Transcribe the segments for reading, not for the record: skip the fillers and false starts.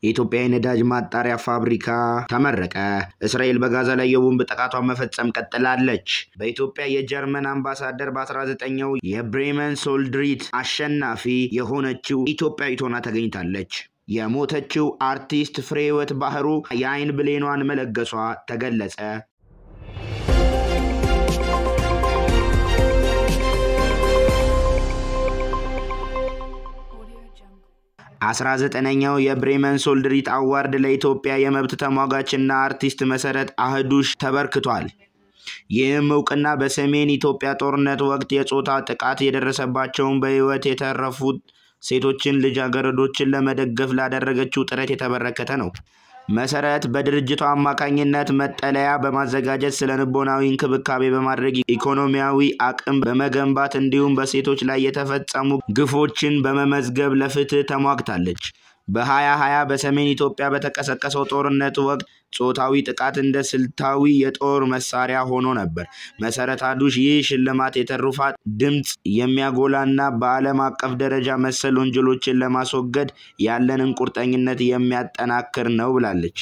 የኢትዮጵያ የነዳጅ ማጣሪያ ፋብሪካ ተመረቀ። እስራኤል በጋዛ ላይ የቦምብ ጥቃቷን መፈጸም ቀጥላለች። በኢትዮጵያ የጀርመን አምባሳደር በ19ኛው የብሬመን ሶልድሪት አሸናፊ የሆነችው ኢትዮጵያዊት ሆና ተገኝታለች። የሞተችው አርቲስት ፍሬህይወት ባህሩ የአይን ብሌኗን መለገሷ ተገለጸ። 19ኛው የብሬመን ሶልድሪት አዋርድ ለኢትዮጵያ የመብት ተሟጋችና አርቲስት መሰረት አህዱሽ ተበርክቷል። ይህም እውቅና በሰሜን ኢትዮጵያ ጦርነት ወቅት የጾታ ጥቃት የደረሰባቸውን በህይወት የተረፉት ሴቶችን ልጃገረዶችን ለመደገፍ ላደረገችው ጥረት የተበረከተ ነው። መሰረት በድርጅቱ አማካኝነት መጠለያ በማዘጋጀት ስለንቦናዊ እንክብካቤ በማድረግ ኢኮኖሚያዊ አቅም በመገንባት እንዲሁም በሴቶች ላይ የተፈጸሙ ግፎችን በመመዝገብ ለፍትህ ተሟግታለች። በ2020 በሰሜን ኢትዮጵያ በተቀሰቀሰው ጦርነት ወቅት ጾታዊ ጥቃት እንደ ስልታዊ የጦር መሳሪያ ሆኖ ነበር። መሰረት አህዱሽ ይህ ሽልማት የተሩፋት ድምጽ የሚያጎላና በዓለም አቀፍ ደረጃ መሰል ወንጀሎችን ለማስወገድ ያለንን ቁርጠኝነት የሚያጠናክር ነው ብላለች።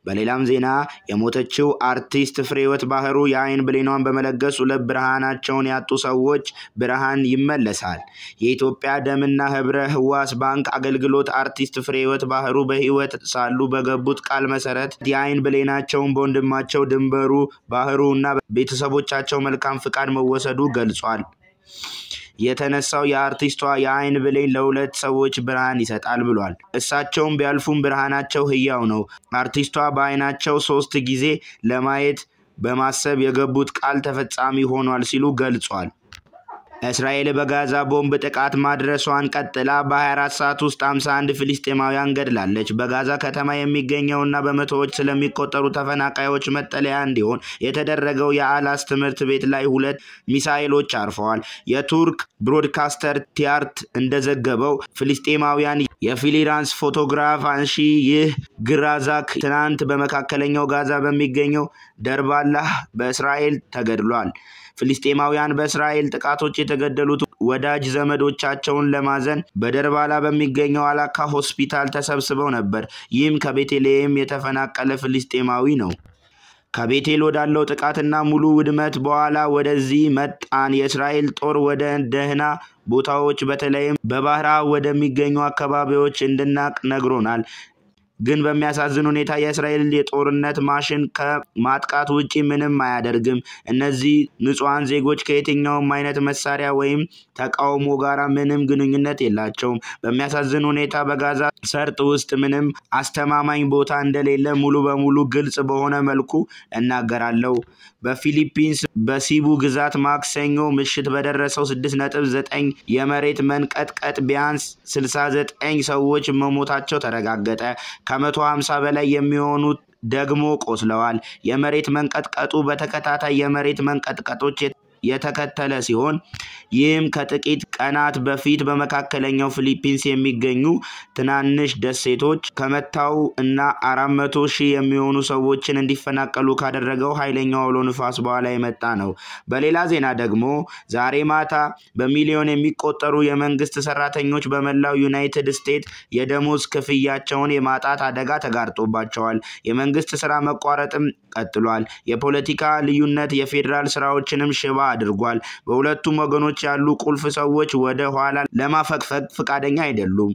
በሌላም ዜና የሞተችው አርቲስት ፍሬህይወት ባህሩ የአይን ብሌኗን በመለገስ ሁለት ብርሃናቸውን ያጡ ሰዎች ብርሃን ይመለሳል። የኢትዮጵያ ደምና ህብረ ህዋስ ባንክ አገልግሎት አርቲስት ፍሬህይወት ባህሩ በህይወት ሳሉ በገቡት ቃል መሰረት የአይን ብሌናቸውን በወንድማቸው ድንበሩ ባህሩና ቤተሰቦቻቸው መልካም ፍቃድ መወሰዱ ገልጿል። የተነሳው የአርቲስቷ የአይን ብሌን ለሁለት ሰዎች ብርሃን ይሰጣል ብሏል። እሳቸውም ቢያልፉም ብርሃናቸው ህያው ነው። አርቲስቷ በአይናቸው 3 ጊዜ ለማየት በማሰብ የገቡት ቃል ተፈጻሚ ሆኗል ሲሉ ገልጿል። እስራኤል በጋዛ ቦምብ ጥቃት ማድረሷን ቀጥላ በ24 ሰዓት ውስጥ 51 ፍልስጤማውያን ገድላለች። በጋዛ ከተማ የሚገኘውና በመቶዎች ስለሚቆጠሩ ተፈናቃዮች መጠለያ እንዲሆን የተደረገው የአላስ ትምህርት ቤት ላይ 2 ሚሳኤሎች አርፈዋል። የቱርክ ብሮድካስተር ቲያርት እንደዘገበው ፍልስጤማውያን የፍሪላንስ ፎቶግራፍ አንሺ ይህ ግራዛክ ትናንት በመካከለኛው ጋዛ በሚገኘው ደርባላህ በእስራኤል ተገድሏል። ፍልስጤማውያን በእስራኤል ጥቃቶች የተገደሉት ወዳጅ ዘመዶቻቸውን ለማዘን በደርባላ በሚገኘው አላካ ሆስፒታል ተሰብስበው ነበር። ይህም ከቤተልሔም የተፈናቀለ ፍልስጤማዊ ነው። ከቤቴል ወዳለው ጥቃትና ሙሉ ውድመት በኋላ ወደዚህ መጣን። የእስራኤል ጦር ወደ ደህና ቦታዎች በተለይም በባህራ ወደሚገኙ አካባቢዎች እንድናቅ ነግሮናል። ግን በሚያሳዝን ሁኔታ የእስራኤል የጦርነት ማሽን ከማጥቃት ውጪ ምንም አያደርግም። እነዚህ ንጹሃን ዜጎች ከየትኛውም አይነት መሳሪያ ወይም ተቃውሞ ጋር ምንም ግንኙነት የላቸውም። በሚያሳዝን ሁኔታ በጋዛ ሰርጥ ውስጥ ምንም አስተማማኝ ቦታ እንደሌለ ሙሉ በሙሉ ግልጽ በሆነ መልኩ እናገራለሁ። በፊሊፒንስ በሲቡ ግዛት ማክሰኞ ምሽት በደረሰው 6.9 የመሬት መንቀጥቀጥ ቢያንስ 69 ሰዎች መሞታቸው ተረጋገጠ። ከ150 በላይ የሚሆኑት ደግሞ ቆስለዋል። የመሬት መንቀጥቀጡ በተከታታይ የመሬት መንቀጥቀጦች የተከተለ ሲሆን ይህም ከጥቂት ቀናት በፊት በመካከለኛው ፊሊፒንስ የሚገኙ ትናንሽ ደሴቶች ከመታው እና 400,000 የሚሆኑ ሰዎችን እንዲፈናቀሉ ካደረገው ኃይለኛው አውሎ ንፋስ በኋላ የመጣ ነው። በሌላ ዜና ደግሞ ዛሬ ማታ በሚሊዮን የሚቆጠሩ የመንግስት ሰራተኞች በመላው ዩናይትድ ስቴትስ የደሞዝ ክፍያቸውን የማጣት አደጋ ተጋርጦባቸዋል። የመንግስት ስራ መቋረጥም ቀጥሏል። የፖለቲካ ልዩነት የፌደራል ስራዎችንም ሽባ አድርጓል። በሁለቱም ወገኖች ያሉ ቁልፍ ሰዎች ወደ ኋላ ለማፈግፈግ ፈቃደኛ አይደሉም።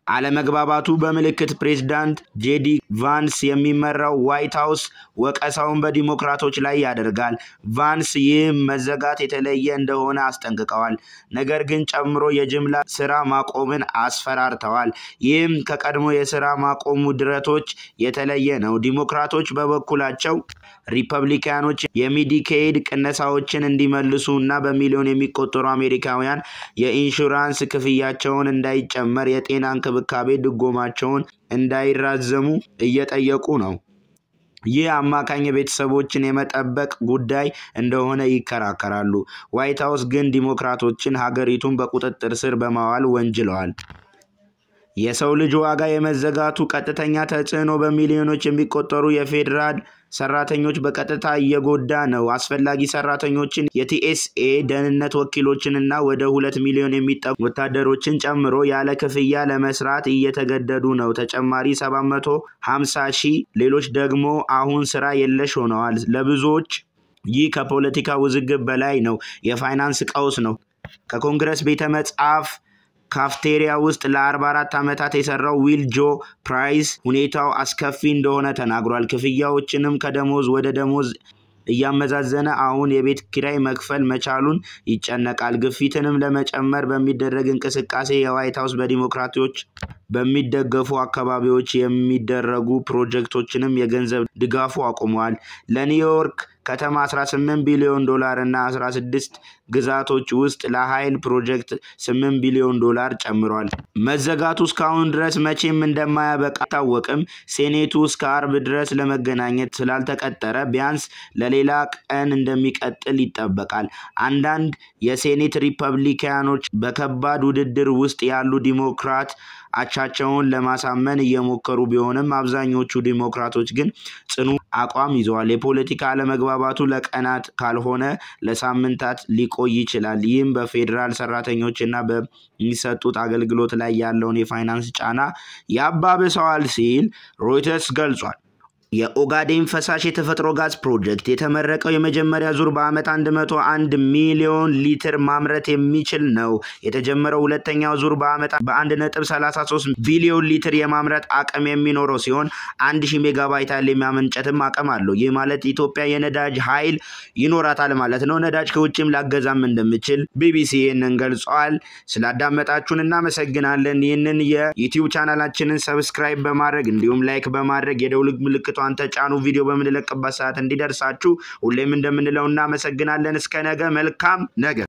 አለመግባባቱ በምልክት ፕሬዝዳንት ጄዲ ቫንስ የሚመራው ዋይት ሃውስ ወቀሳውን በዲሞክራቶች ላይ ያደርጋል። ቫንስ ይህ መዘጋት የተለየ እንደሆነ አስጠንቅቀዋል። ነገር ግን ጨምሮ የጅምላ ስራ ማቆምን አስፈራርተዋል። ይህም ከቀድሞ የስራ ማቆሙ ድረቶች የተለየ ነው። ዲሞክራቶች በበኩላቸው ሪፐብሊካኖች የሚዲኬድ ቅነሳዎችን እንዲመልሱና በሚሊዮን የሚቆጠሩ አሜሪካውያን የኢንሹራንስ ክፍያቸውን እንዳይጨመር የጤና እንክብካቤ ድጎማቸውን እንዳይራዘሙ እየጠየቁ ነው። ይህ አማካኝ ቤተሰቦችን የመጠበቅ ጉዳይ እንደሆነ ይከራከራሉ። ዋይት ሃውስ ግን ዲሞክራቶችን ሀገሪቱን በቁጥጥር ስር በማዋል ወንጅለዋል። የሰው ልጅ ዋጋ የመዘጋቱ ቀጥተኛ ተጽዕኖ በሚሊዮኖች የሚቆጠሩ የፌዴራል ሰራተኞች በቀጥታ እየጎዳ ነው። አስፈላጊ ሰራተኞችን የቲኤስኤ ደህንነት ወኪሎችንና ወደ 2 ሚሊዮን የሚጠጉ ወታደሮችን ጨምሮ ያለ ክፍያ ለመስራት እየተገደዱ ነው። ተጨማሪ 750,000 ሌሎች ደግሞ አሁን ስራ የለሽ ሆነዋል። ለብዙዎች ይህ ከፖለቲካ ውዝግብ በላይ ነው፣ የፋይናንስ ቀውስ ነው። ከኮንግረስ ቤተ መጻሕፍት ካፍቴሪያ ውስጥ ለ44 ዓመታት የሰራው ዊል ጆ ፕራይስ ሁኔታው አስከፊ እንደሆነ ተናግሯል። ክፍያዎችንም ከደሞዝ ወደ ደሞዝ እያመዛዘነ አሁን የቤት ኪራይ መክፈል መቻሉን ይጨነቃል። ግፊትንም ለመጨመር በሚደረግ እንቅስቃሴ የዋይት ሃውስ በዲሞክራቶች በሚደገፉ አካባቢዎች የሚደረጉ ፕሮጀክቶችንም የገንዘብ ድጋፉ አቁሟል። ለኒውዮርክ ከተማ 18 ቢሊዮን ዶላር እና 16 ግዛቶች ውስጥ ለኃይል ፕሮጀክት 8 ቢሊዮን ዶላር ጨምሯል። መዘጋቱ እስካሁን ድረስ መቼም እንደማያበቃ ታወቅም። ሴኔቱ እስከ አርብ ድረስ ለመገናኘት ስላልተቀጠረ ቢያንስ ለሌላ ቀን እንደሚቀጥል ይጠበቃል። አንዳንድ የሴኔት ሪፐብሊካኖች በከባድ ውድድር ውስጥ ያሉ ዲሞክራት አቻቸውን ለማሳመን እየሞከሩ ቢሆንም አብዛኞቹ ዲሞክራቶች ግን ጽኑ አቋም ይዘዋል። የፖለቲካ አለመግባባቱ ለቀናት ካልሆነ ለሳምንታት ሊቆይ ይችላል። ይህም በፌዴራል ሰራተኞችና በሚሰጡት አገልግሎት ላይ ያለውን የፋይናንስ ጫና ያባብሰዋል ሲል ሮይተርስ ገልጿል። የኦጋዴን ፈሳሽ የተፈጥሮ ጋዝ ፕሮጀክት የተመረቀው የመጀመሪያ ዙር በአመት 101 ሚሊዮን ሊትር ማምረት የሚችል ነው። የተጀመረው ሁለተኛው ዙር በአመት በ1.33 ቢሊዮን ሊትር የማምረት አቅም የሚኖረው ሲሆን 1000 ሜጋባይት ያህል የሚያመንጨትም አቅም አለው። ይህ ማለት ኢትዮጵያ የነዳጅ ኃይል ይኖራታል ማለት ነው። ነዳጅ ከውጭም ላገዛም እንደምችል ቢቢሲ ይህንን ገልጿል። ስላዳመጣችሁን እናመሰግናለን። ይህንን የዩቲዩብ ቻናላችንን ሰብስክራይብ በማድረግ እንዲሁም ላይክ በማድረግ የደውል ምልክቱን ተጫኑ። ቪዲዮ በምንለቅበት ሰዓት እንዲደርሳችሁ ሁሌም እንደምንለው እናመሰግናለን። እስከ ነገ መልካም ነገር